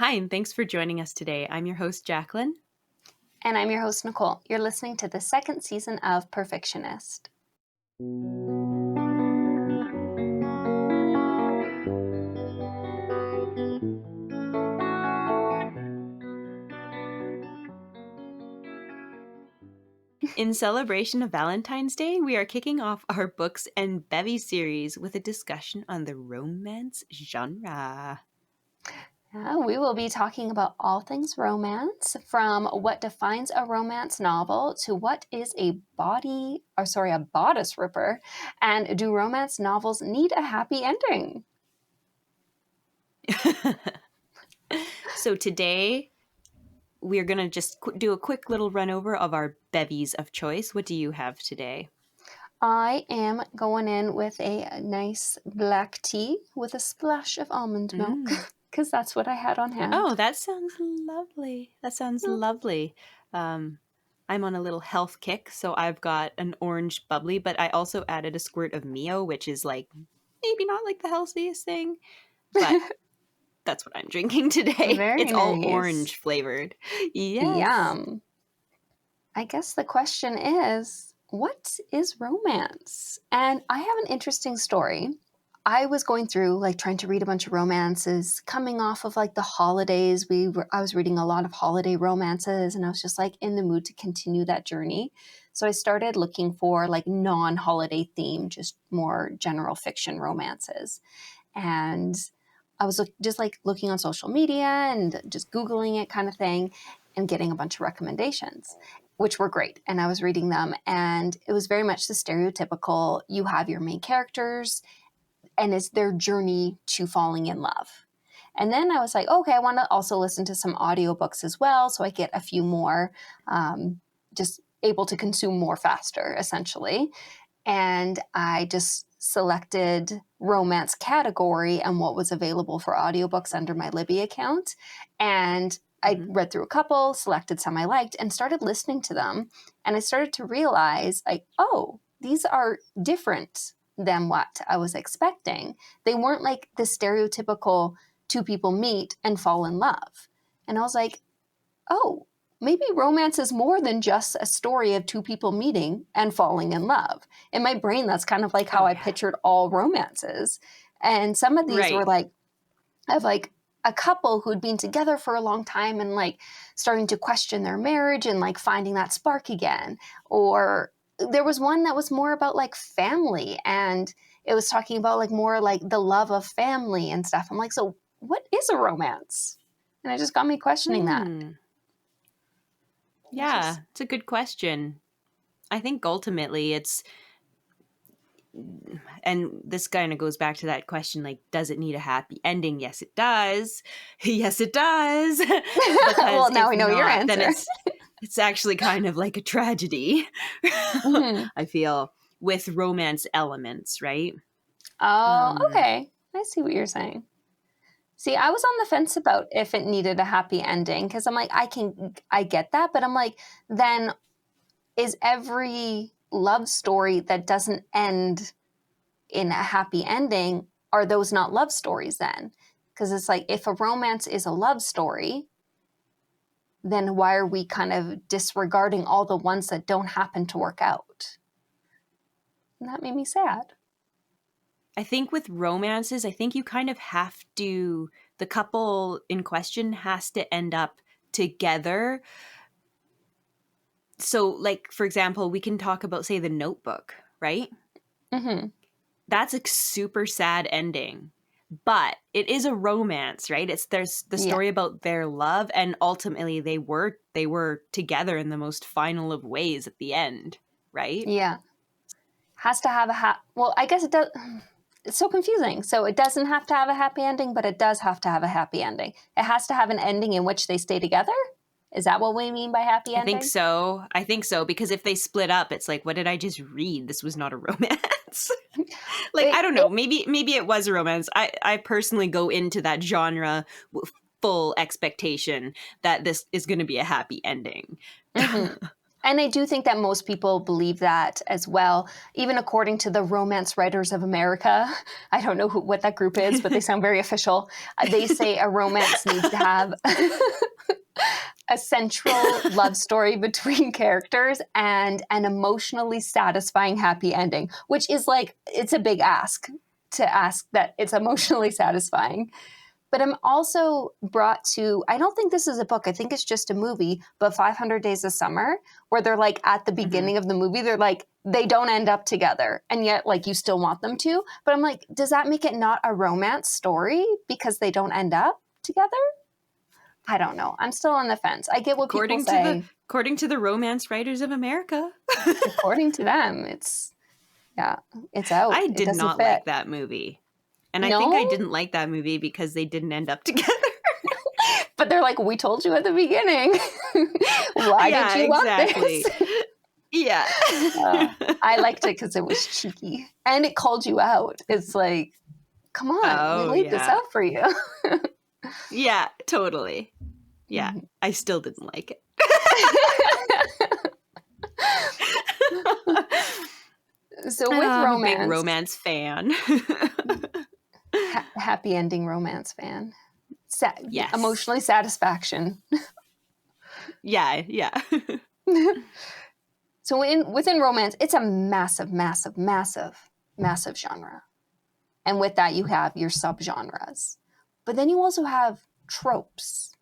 Hi, and thanks for joining us today. I'm your host, Jacqueline. And I'm your host, Nicole. You're listening to the second season of Perfictionist. In celebration of Valentine's Day, we are kicking off our Books and Bevvies series with a discussion on the romance genre. We will be talking about all things romance, from what defines a romance novel to what is a bodice ripper, and do romance novels need a happy ending? So today, we're going to just do a quick little run over of our bevies of choice. What do you have today? I am going in with a nice black tea with a splash of almond milk, because that's what I had on hand. Oh, that sounds lovely. That sounds lovely. I'm on a little health kick, so I've got an orange bubbly, but I also added a squirt of Mio, which is like maybe not like the healthiest thing, but that's what I'm drinking today. Very It's all nice. orange flavored. Yes. Yum. I guess the question is, what is romance? And I have an interesting story. I was going through trying to read a bunch of romances coming off of the holidays. I was reading a lot of holiday romances and I was just in the mood to continue that journey. So I started looking for non-holiday themed, just more general fiction romances. And I was just looking on social media and just Googling it kind of thing and getting a bunch of recommendations, which were great. And I was reading them and it was very much the stereotypical, you have your main characters and it's their journey to falling in love. And then I was like, okay, I want to also listen to some audiobooks as well. So I get a few more, just able to consume more faster, essentially. And I just selected romance category and what was available for audiobooks under my Libby account. And I read through a couple, selected some I liked, and started listening to them. And I started to realize, oh, these are different than what I was expecting. They weren't like the stereotypical two people meet and fall in love. And I was like, oh, maybe romance is more than just a story of two people meeting and falling in love. In my brain, that's kind of how I pictured all romances. And some of these were of a couple who'd been together for a long time and starting to question their marriage and finding that spark again. Or there was one that was more about family, and it was talking about more the love of family and stuff. I'm like, so what is a romance? And it just got me questioning that. Yeah, it's a good question. I think ultimately it's, and this kind of goes back to that question, does it need a happy ending? Yes, it does. Yes, it does. Well, now we know your answer. Then it's actually kind of like a tragedy, I feel, with romance elements, right? Oh, okay. I see what you're saying. See, I was on the fence about if it needed a happy ending because I'm like, I get that, but I'm like, then is every love story that doesn't end in a happy ending, are those not love stories then? Because it's if a romance is a love story, then why are we kind of disregarding all the ones that don't happen to work out? And that made me sad. I think with romances, I think you kind of have to, the couple in question has to end up together. So, for example, we can talk about, say, The Notebook, right? Mm-hmm. That's a super sad ending, but it is a romance, right? There's the story about their love, and ultimately they were together in the most final of ways at the end, right? Yeah. Has to have well, I guess it does. It's so confusing. So it doesn't have to have a happy ending, but it does have to have a happy ending. It has to have an ending in which they stay together? Is that what we mean by happy ending? I think so, because if they split up, it's like, what did I just read? This was not a romance. I don't know. Maybe it was a romance. I personally go into that genre with full expectation that this is going to be a happy ending. Mm-hmm. And I do think that most people believe that as well. Even according to the Romance Writers of America, I don't know what that group is, but they sound very official. They say a romance needs to have a central love story between characters and an emotionally satisfying happy ending, which is like, it's a big ask to ask that it's emotionally satisfying. But I'm also brought to, I don't think this is a book, I think it's just a movie, but 500 Days of Summer, where they're like at the Mhm. beginning of the movie, they're like, they don't end up together. And yet, like, you still want them to. But I'm like, does that make it not a romance story because they don't end up together? I don't know. I'm still on the fence. I get what people say. According to the Romance Writers of America. According to them, yeah, it's out. I It did doesn't not fit. like that movie. And I think I No, didn't like that movie because they didn't end up together. but they're like, we told you at the beginning. Why did Yeah, you want this? exactly. Yeah. I liked it because it was cheeky and it called you out. It's like, come on, we Oh, laid this yeah. out for you. Yeah, totally. Yeah, Mhm. I still didn't like it. So with I'm a big romance, romance fan. happy ending romance fan, Yes. emotionally satisfaction. Yeah, yeah. So within romance, it's a massive, massive, massive, massive genre. And with that, you have your subgenres. But then you also have tropes.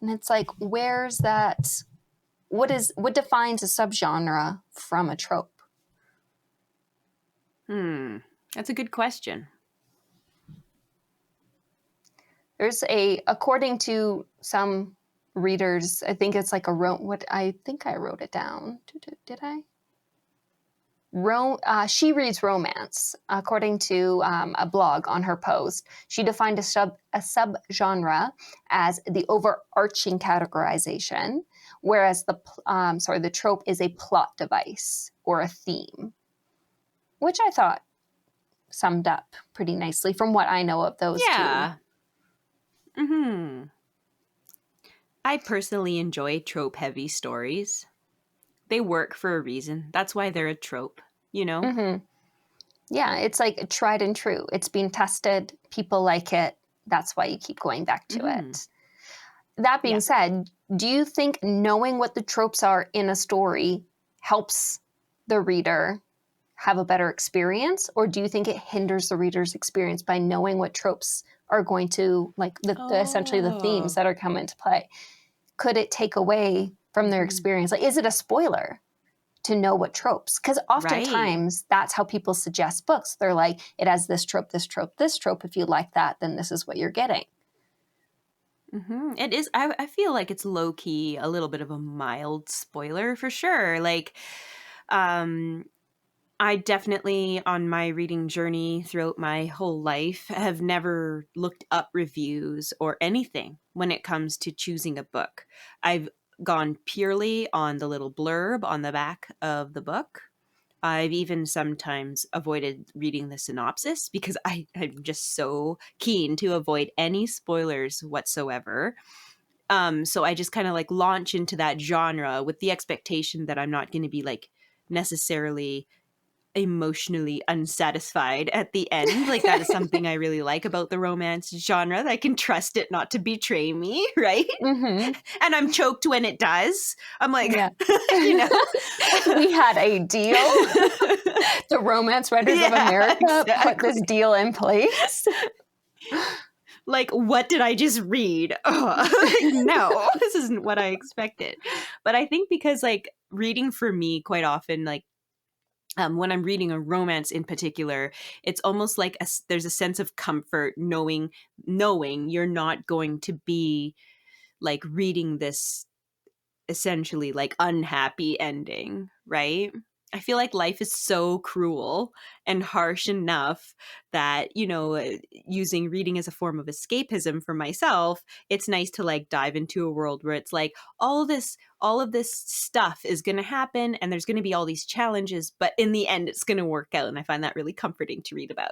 And it's like, where's that? What defines a subgenre from a trope? That's a good question. According to some readers, I think it's like what I think I wrote it down. Did I? She reads romance. According to a blog on her post, she defined a subgenre as the overarching categorization, whereas the trope is a plot device or a theme, which I thought summed up pretty nicely from what I know of those two. Yeah. Hmm. I personally enjoy trope heavy stories. They work for a reason. That's why they're a trope, you know? Hmm. Yeah, it's like tried and true. It's been tested. People like it. That's why you keep going back to Hmm. it. That being Yeah. said, do you think knowing what the tropes are in a story helps the reader have a better experience? Or do you think it hinders the reader's experience by knowing what tropes are going to, like essentially the themes Oh. that are come into play? Could it take away from their Hmm. experience? Like, is it a spoiler to know what tropes? Because Right. oftentimes that's how people suggest books. They're like, it has this trope, this trope, this trope. If you like that, then this is what you're getting. It is. I feel like it's low key a little bit of a mild spoiler for sure. Like, um, I definitely, on my reading journey throughout my whole life, have never looked up reviews or anything when it comes to choosing a book. I've gone purely on the little blurb on the back of the book. I've even sometimes avoided reading the synopsis because I'm just so keen to avoid any spoilers whatsoever. So I just kind of like launch into that genre with the expectation that I'm not going to be like necessarily emotionally unsatisfied at the end. Like that is something I really like about the romance genre, that I can trust it not to betray me, right? Mm-hmm. And I'm choked when it does. I'm like, Yeah. you know. We had a deal. The Romance Writers of Yeah, America put this exactly. deal in place. Like, what did I just read? Ugh. Like, no, this isn't what I expected. But I think because like reading for me quite often, like when I'm reading a romance in particular, it's almost like there's a sense of comfort knowing you're not going to be like reading this essentially like unhappy ending, right? I feel like life is so cruel and harsh enough that, using reading as a form of escapism for myself, it's nice to like dive into a world where it's like all this all of this stuff is going to happen and there's going to be all these challenges, but in the end it's going to work out, and I find that really comforting to read about.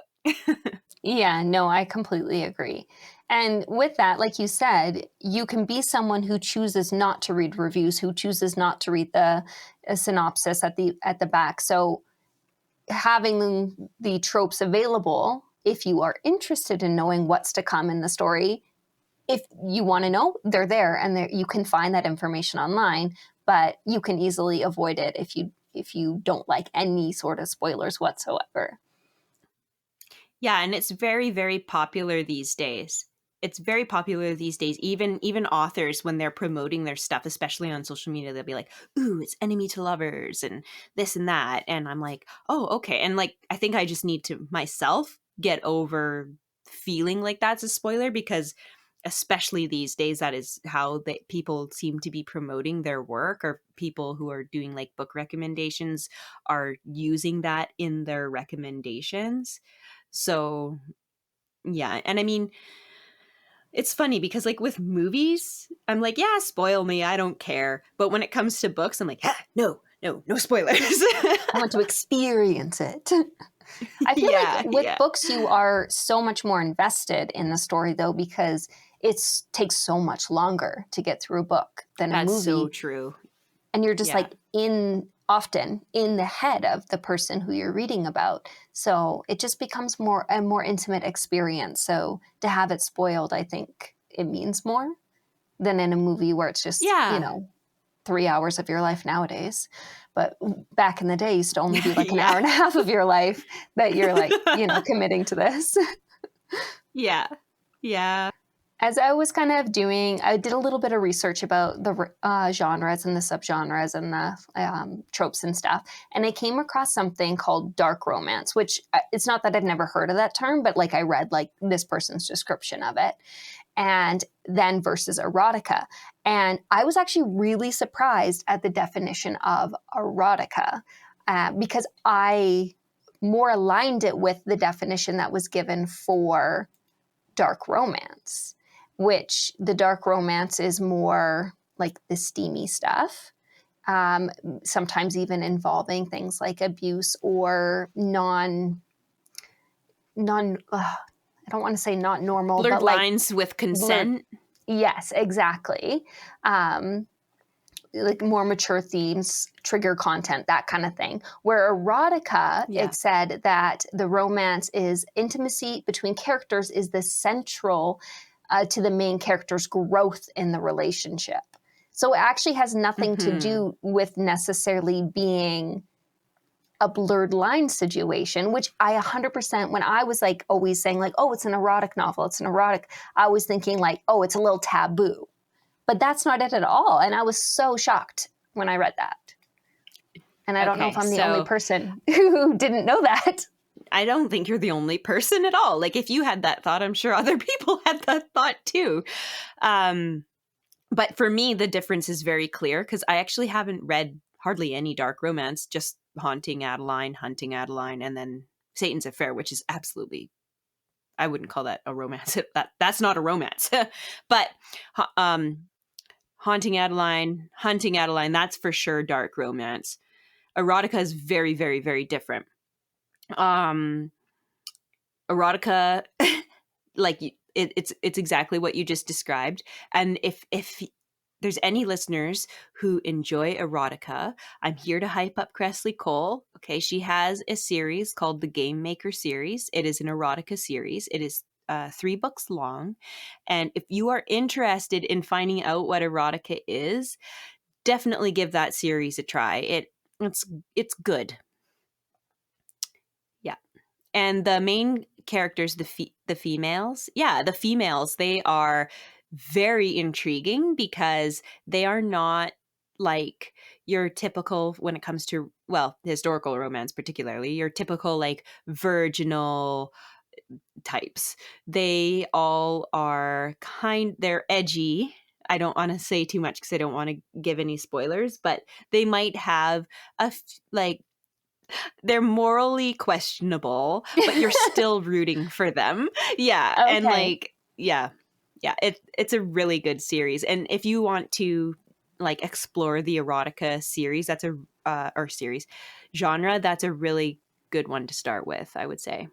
Yeah, no, I completely agree. And with that, like you said, you can be someone who chooses not to read reviews, who chooses not to read the synopsis at the back. So having the tropes available, if you are interested in knowing what's to come in the story, if you want to know, they're there, and you can find that information online. But you can easily avoid it if you don't like any sort of spoilers whatsoever. Yeah, and it's very, very popular these days. It's very popular these days. Even authors, when they're promoting their stuff, especially on social media, they'll be like, "Ooh, it's enemy to lovers," and this and that. And I'm like, "Oh, okay." And like, I think I just need to myself get over feeling like that's a spoiler, because especially these days, that is how people seem to be promoting their work, or people who are doing like book recommendations are using that in their recommendations. So, yeah. And I mean, it's funny because like with movies, I'm like, yeah, spoil me, I don't care. But when it comes to books, I'm like, ah, no, no, no spoilers. I want to experience it. I feel like Yeah, with yeah. books, you are so much more invested in the story, though, because it takes so much longer to get through a book than a That's so movie. true. And you're just Yeah. like often in the head of the person who you're reading about. So it just becomes a more intimate experience. So to have it spoiled, I think it means more than in a movie where it's just, Yeah. 3 hours of your life nowadays. But back in the day, it used to only be like an Yeah. hour and a half of your life that you're like, committing to this. Yeah. Yeah. As I was kind of doing, I did a little bit of research about the genres and the subgenres and the tropes and stuff. And I came across something called dark romance, which it's not that I've never heard of that term, but like I read like this person's description of it. And then versus erotica. And I was actually really surprised at the definition of erotica because I more aligned it with the definition that was given for dark romance, which the dark romance is more like the steamy stuff. Sometimes even involving things like abuse or I don't want to say not normal, Blurred but like lines with blurred. consent. Yes, exactly. Um, like more mature themes, trigger content, that kind of thing. Where erotica, Yeah. it said that the romance is intimacy between characters is the central to the main character's growth in the relationship. So it actually has nothing to Hmm. do with necessarily being a blurred line situation, which I 100%, when I was like always saying like, oh, it's an erotic novel, it's an erotic, I was thinking like, oh, it's a little taboo. But that's not it at all. And I was so shocked when I read that. And I don't know if Okay, I'm the only so person who didn't know that. I don't think you're the only person at all. Like, if you had that thought, I'm sure other people had that thought too. Um, but for me, the difference is very clear because I actually haven't read hardly any dark romance, just Haunting Adeline, Hunting Adeline, and then Satan's Affair, which is absolutely, I wouldn't call that a romance. That's not a romance. But um, Haunting Adeline, Hunting Adeline, that's for sure dark romance. Erotica is very, very, very different. Um, Erotica, like it's exactly what you just described. And if there's any listeners who enjoy erotica, I'm here to hype up Cressley Cole. Okay, she has a series called the Game Maker series. It is an erotica series. It is 3 books long, and if you are interested in finding out what erotica is, definitely give that series a try. It's it's good. Yeah. And the main characters, the females, yeah, the females, they are very intriguing because they are not like your typical, when it comes to, well, historical romance particularly, your typical like virginal types. They all are they're edgy. I don't want to say too much because I don't want to give any spoilers, but they might have like they're morally questionable, but you're still rooting for them. Yeah, and Okay. like yeah. Yeah, it's a really good series. And if you want to like explore the erotica series, that's a or series genre, that's a really good one to start with, I would say.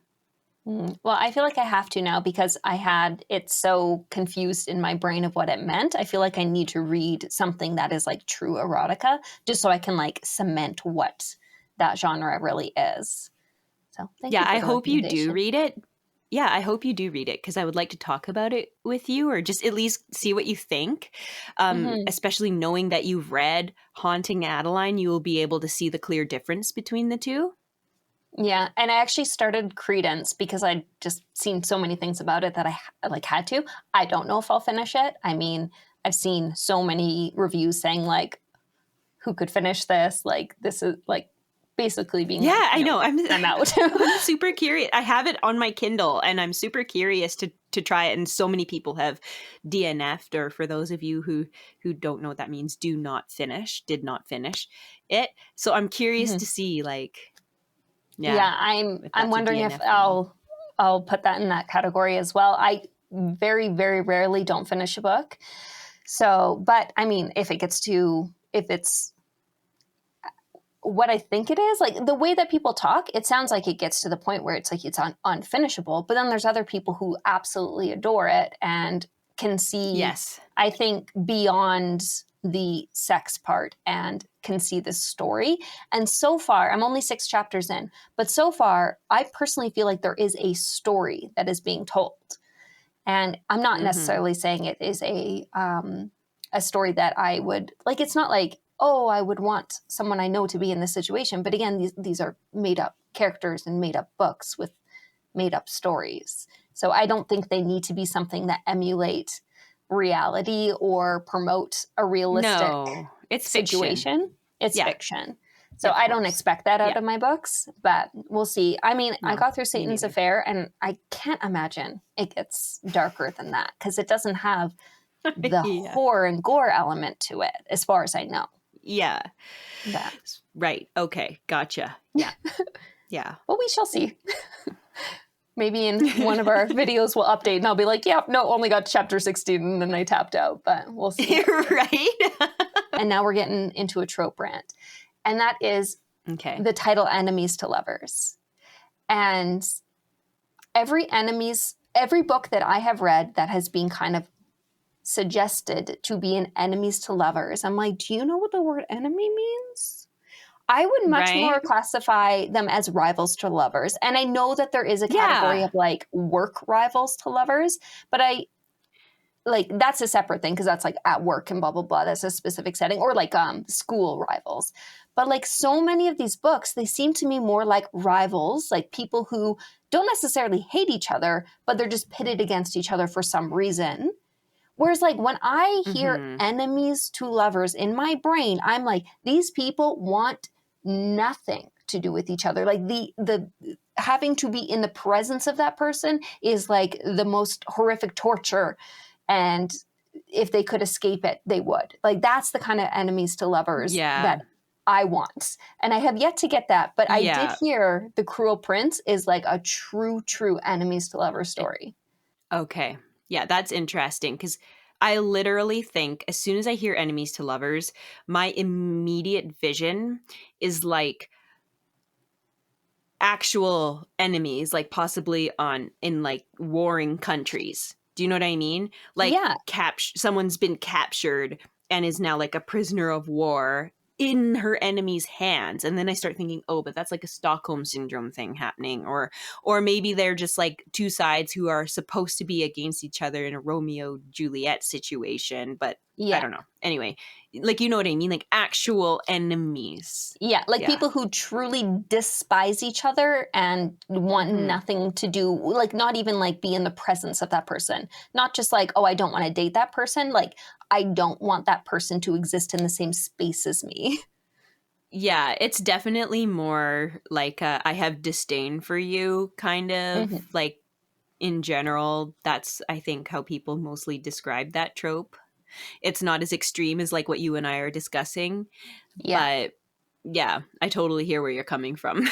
Well, I feel like I have to now because I had it so confused in my brain of what it meant. I feel like I need to read something that is like true erotica just so I can like cement what that genre really is. So thank Yeah, you I for the hope you do recommendation. read it. Yeah, I hope you do read it because I would like to talk about it with you or just at least see what you think. Hmm. Especially knowing that you've read Haunting Adeline, you will be able to see the clear difference between the two. Yeah, and I actually started Credence because I'd just seen so many things about it that like had to. I don't know if I'll finish it. I mean, I've seen so many reviews saying like, "Who could finish this?" Like, this is like basically being like, Yeah, I know. I'm out. I'm super curious. I have it on my Kindle and I'm super curious to try it, and so many people have DNF'd, or for those of you who don't know what that means, did not finish it. So I'm curious Mhm. to see, like, yeah, Yeah, I'm if I'm that's a wondering if DNF for me. I'll put that in that category as well. I very very rarely don't finish a book. So, but I mean, if it's what I think it is, like the way that people talk, it sounds like it gets to the point where it's like it's unfinishable. But then there's other people who absolutely adore it and can see, Yes. I think, beyond the sex part and can see the story. And so far, I'm only 6 chapters in, but so far, I personally feel like there is a story that is being told. And I'm not Mm-hmm. necessarily saying it is a story that I would like. It's not like, oh, I would want someone I know to be in this situation. But again, these are made up characters and made up books with made up stories. So I don't think they need to be something that emulate reality or promote a realistic No, it's fiction. situation. It's Yeah, fiction. So of I don't course. expect that out Yeah, of my books, but we'll see. I mean, I no, got through me Satan's neither. Affair and I can't imagine it gets darker than that because it doesn't have the Yeah, horror and gore element to it, as far as I know. yeah, But, right. Okay, gotcha. Yeah, yeah. but we shall see. Maybe in one of our videos we'll update and I'll be like, yep, no, only got chapter 16 and then I tapped out, but we'll see. Right. And now we're getting into a trope rant. And that is Okay. the title Enemies to Lovers. And every book that I have read that has been kind of suggested to be an enemies to lovers, I'm like, do you know what the word enemy means? I would much more Right. classify them as rivals to lovers. And I know that there is a category Yeah. of like work rivals to lovers, but I like that's a separate thing because that's like at work and blah blah blah. That's a specific setting, or like school rivals. But like so many of these books, they seem to me more like rivals, like people who don't necessarily hate each other, but they're just pitted against each other for some reason. Whereas, like, when I hear Mm-hmm. enemies to lovers in my brain, I'm like, these people want nothing to do with each other. Like, the having to be in the presence of that person is like the most horrific torture. And if they could escape it, they would. Like, that's the kind of enemies to lovers Yeah. that I want. And I have yet to get that. But I did Yeah. hear The Cruel Prince is like a true enemies to lovers story. Okay. Yeah, that's interesting because I literally think as soon as I hear enemies to lovers, my immediate vision is like actual enemies, like possibly on in like warring countries. Do you know what I mean? Like Yeah, someone's been captured and is now like a prisoner of war in her enemy's hands, and then I start thinking, oh, but that's like a Stockholm syndrome thing happening, or maybe they're just like two sides who are supposed to be against each other in a Romeo Juliet situation, but I yeah. don't know. Anyway, like, you know what I mean, like actual enemies. Yeah, like Yeah. people who truly despise each other and want Hmm. nothing to do, like not even like be in the presence of that person. Not just like, oh, I don't want to date that person. Like, I don't want that person to exist in the same space as me. Yeah, it's definitely more like I have disdain for you, kind of Hmm. like in general. That's, I think, how people mostly describe that trope. It's not as extreme as like what you and I are discussing, Yeah. but yeah, I totally hear where you're coming from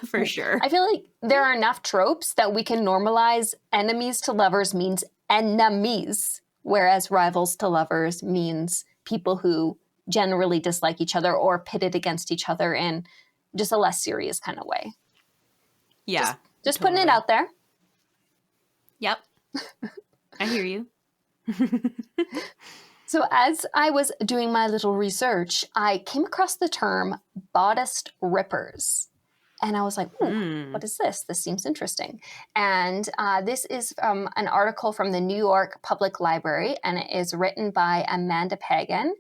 for sure. I feel like there are enough tropes that we can normalize enemies to lovers means enemies, whereas rivals to lovers means people who generally dislike each other or pitted against each other in just a less serious kind of way. Yeah, Just putting it totally. out there. Yep. I hear you. So as I was doing my little research, I came across the term bodice rippers. And I was like, ooh, Hmm. what is this? This seems interesting. And this is an article from the New York Public Library, and it is written by Amanda Pagan,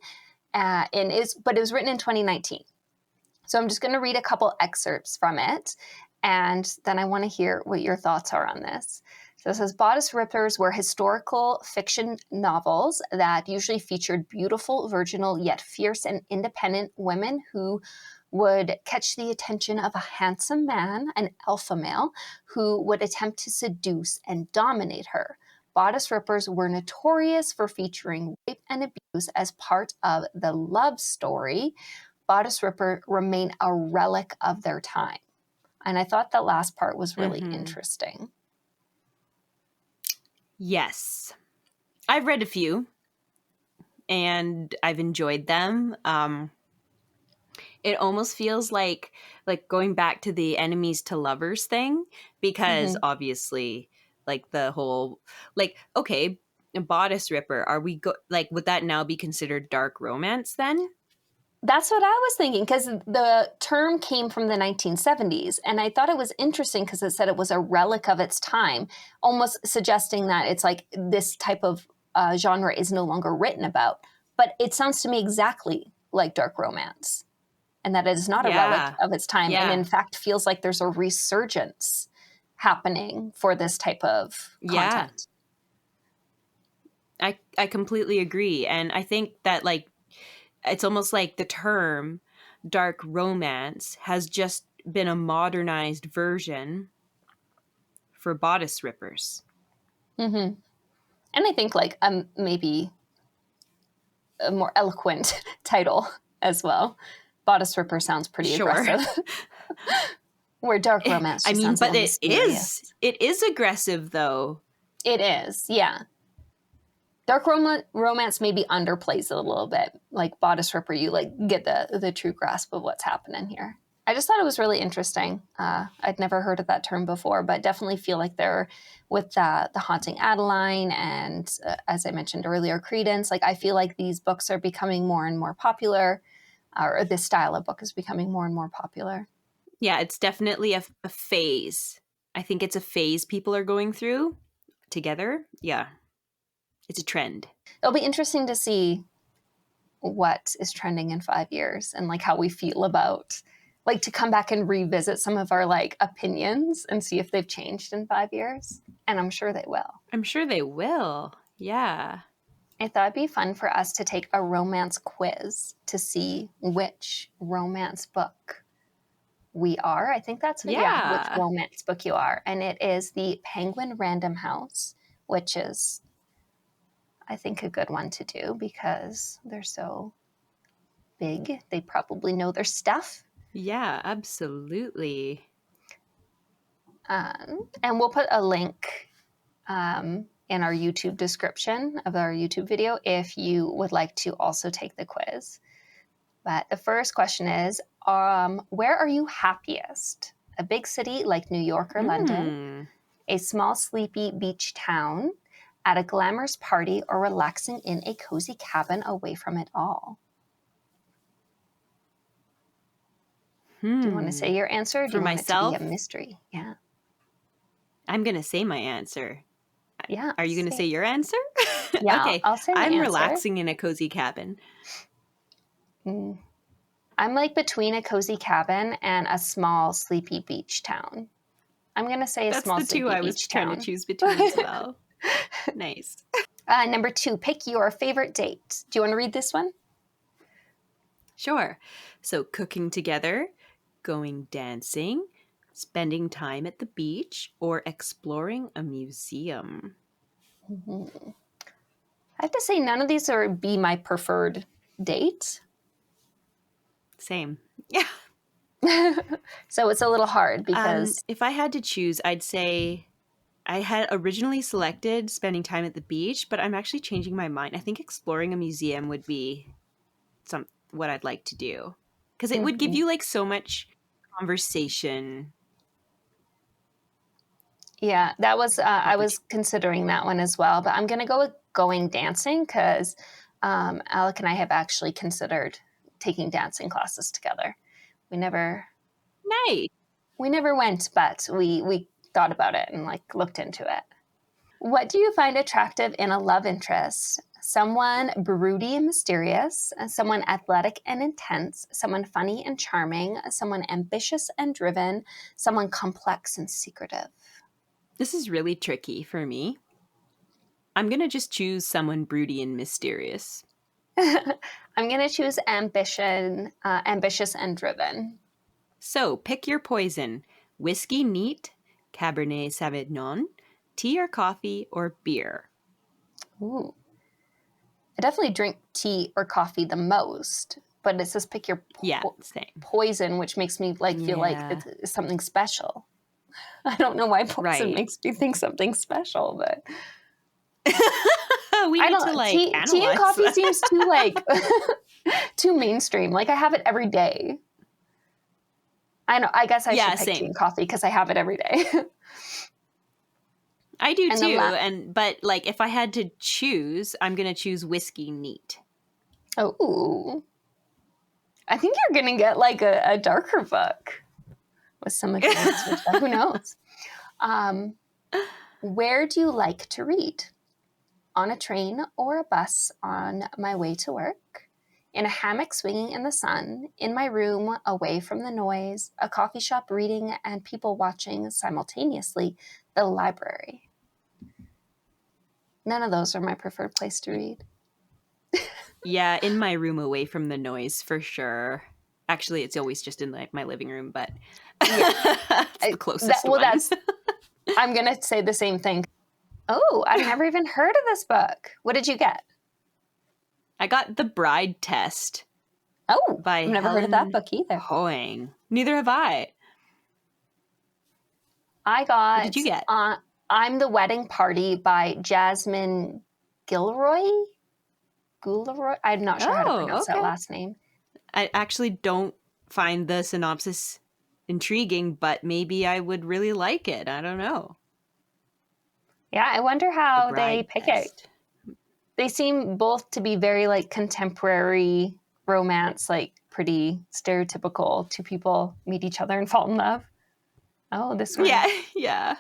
but it was written in 2019. So I'm just going to read a couple excerpts from it, and then I want to hear what your thoughts are on this. So it says, bodice rippers were historical fiction novels that usually featured beautiful, virginal, yet fierce and independent women who would catch the attention of a handsome man, an alpha male, who would attempt to seduce and dominate her. Bodice rippers were notorious for featuring rape and abuse as part of the love story. Bodice ripper remain a relic of their time. And I thought that last part was really Mm-hmm. interesting. Yes. I've read a few and I've enjoyed them. It almost feels like going back to the enemies to lovers thing, because Mm-hmm. obviously like the whole like okay, a bodice ripper, are we like would that now be considered dark romance then? That's what I was thinking, because the term came from the 1970s. And I thought it was interesting because it said it was a relic of its time, almost suggesting that it's like this type of genre is no longer written about. But it sounds to me exactly like dark romance, and that it is not a relic Yeah. of its time. And Yeah. in fact, feels like there's a resurgence happening for this type of Yeah. content. I completely agree, and I think that like it's almost like the term dark romance has just been a modernized version for bodice rippers. Mm-hmm. And I think like maybe a more eloquent title as well. Bodice Ripper sounds pretty Sure. aggressive, where dark romance I just mean, sounds a but little mysterious. it is aggressive though. It is, yeah. Dark romance maybe underplays it a little bit. Like Bodice Ripper, you like get the true grasp of what's happening here. I just thought it was really interesting. I'd never heard of that term before, but definitely feel like they're with the Haunting Adeline and, as I mentioned earlier, Credence. Like I feel like these books are becoming more and more popular, or this style of book is becoming more and more popular. Yeah, it's definitely a phase. I think it's a phase people are going through together. Yeah, it's a trend. It'll be interesting to see what is trending in 5 years and like how we feel about, like, to come back and revisit some of our like opinions and see if they've changed in 5 years. And I'm sure they will. I'm sure they will. Yeah. I thought it'd be fun for us to take a romance quiz to see which romance book we are. I think that's what, yeah, which Yeah. romance book you are. And it is the Penguin Random House, which is, I think, a good one to do because they're so big. They probably know their stuff. Yeah, absolutely. And we'll put a link in our YouTube description of our YouTube video if you would like to also take the quiz. But the first question is, where are you happiest? A big city like New York or London, Mm. a small, sleepy beach town, at a glamorous party, or relaxing in a cozy cabin away from it all? Do you want to say Hmm. your answer, or do For you want it to be a myself, mystery? Yeah. I'm going to say my answer. Yeah. Are you going to say your answer? Yeah, Okay. I'll say my I'm answer. relaxing in a cozy cabin. Mm. I'm like between a cozy cabin and a small, sleepy beach town. I'm going to say a That's small, the two sleepy I was beach trying to town. choose between as well. Nice. Number two, pick your favorite date. Do you want to read this one? Sure. So, cooking together, going dancing, spending time at the beach, or exploring a museum. Mhm. I have to say, none of these are be my preferred date. Same. Yeah. So it's a little hard because, If I had to choose, I'd say I had originally selected spending time at the beach, but I'm actually changing my mind. I think exploring a museum would be what I'd like to do, because it would give Mhm. you like so much conversation Yeah, that was I was opportunity. considering that one as well, but I'm gonna go with going dancing because Alec and I have actually considered taking dancing classes together. We never Nice. we never went, but we thought about it and like looked into it. What do you find attractive in a love interest? Someone broody and mysterious, someone athletic and intense, someone funny and charming, someone ambitious and driven, someone complex and secretive. This is really tricky for me. I'm gonna just choose someone broody and mysterious. I'm going to choose ambitious and driven. So pick your poison: whiskey neat, Cabernet Sauvignon, tea or coffee, or beer. Ooh. I definitely drink tea or coffee the most, but it says pick your Yeah, same. poison, which makes me like feel like Yeah, it's something special. I don't know why poison right. makes me think something special, but We I need to don't. like Tea and analyze coffee that. seems too like too mainstream. Like I have it every day. I know. I guess I should Yeah, pick tea and same. coffee because I have it every day. I do And the too. But like if I had to choose, I'm gonna choose whiskey neat. oh, I think you're gonna get like a darker book with some of your answers, but who knows? Um, where do you like to read? On a train or a bus on my way to work? In a hammock swinging in the sun? In my room away from the noise? A coffee shop reading and people watching simultaneously? The library? None of those are my preferred place to read. Yeah, in my room away from the noise for sure. Actually, it's always just in like my living room, but Yeah, it's the that closest well, one. that's. I'm gonna say the same thing. Oh, I've never even heard of this book. What did you get? I got The Bride Test Oh, by I've never heard of that Helen book either. Hoang. Neither have I. I What did you got get? I'm the Wedding Party by Jasmine Gilroy. Gulroy? I'm not sure how to Oh, pronounce that okay. last name. I actually don't find the synopsis intriguing, but maybe I would really like it. I don't know. Yeah, I wonder The how they Bride pick it. Test. They seem both to be very like contemporary romance, like pretty stereotypical. Two people meet each other and fall in love. Oh, this one. Yeah, yeah.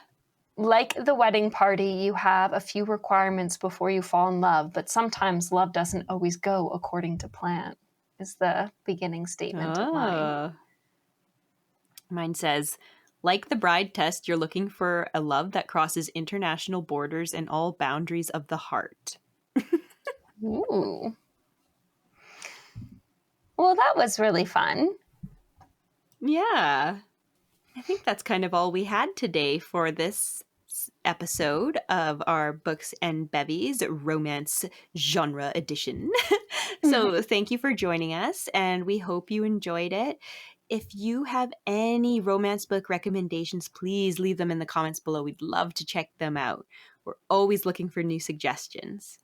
Like the wedding party, you have a few requirements before you fall in love, but sometimes love doesn't always go according to plan, is the beginning statement of mine. Oh. Mine says, like the bride test, you're looking for a love that crosses international borders and all boundaries of the heart. Ooh. Well, that was really fun. Yeah. I think that's kind of all we had today for this episode of our Books and Bevies romance genre edition. So, thank you for joining us, and we hope you enjoyed it. If you have any romance book recommendations, please leave them in the comments below. We'd love to check them out. We're always looking for new suggestions.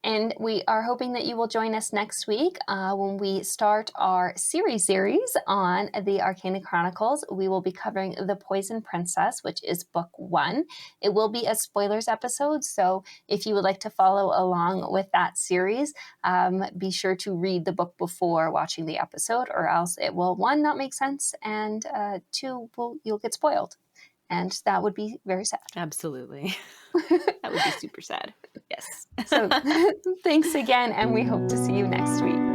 And we are hoping that you will join us next week when we start our series on the Arcana Chronicles. We will be covering The Poison Princess, which is book 1. It will be a spoilers episode, so if you would like to follow along with that series, be sure to read the book before watching the episode, or else it will, 1, not make sense, and 2, you'll get spoiled. And that would be very sad. Absolutely. That would be super sad. Yes. So thanks again, and we hope to see you next week.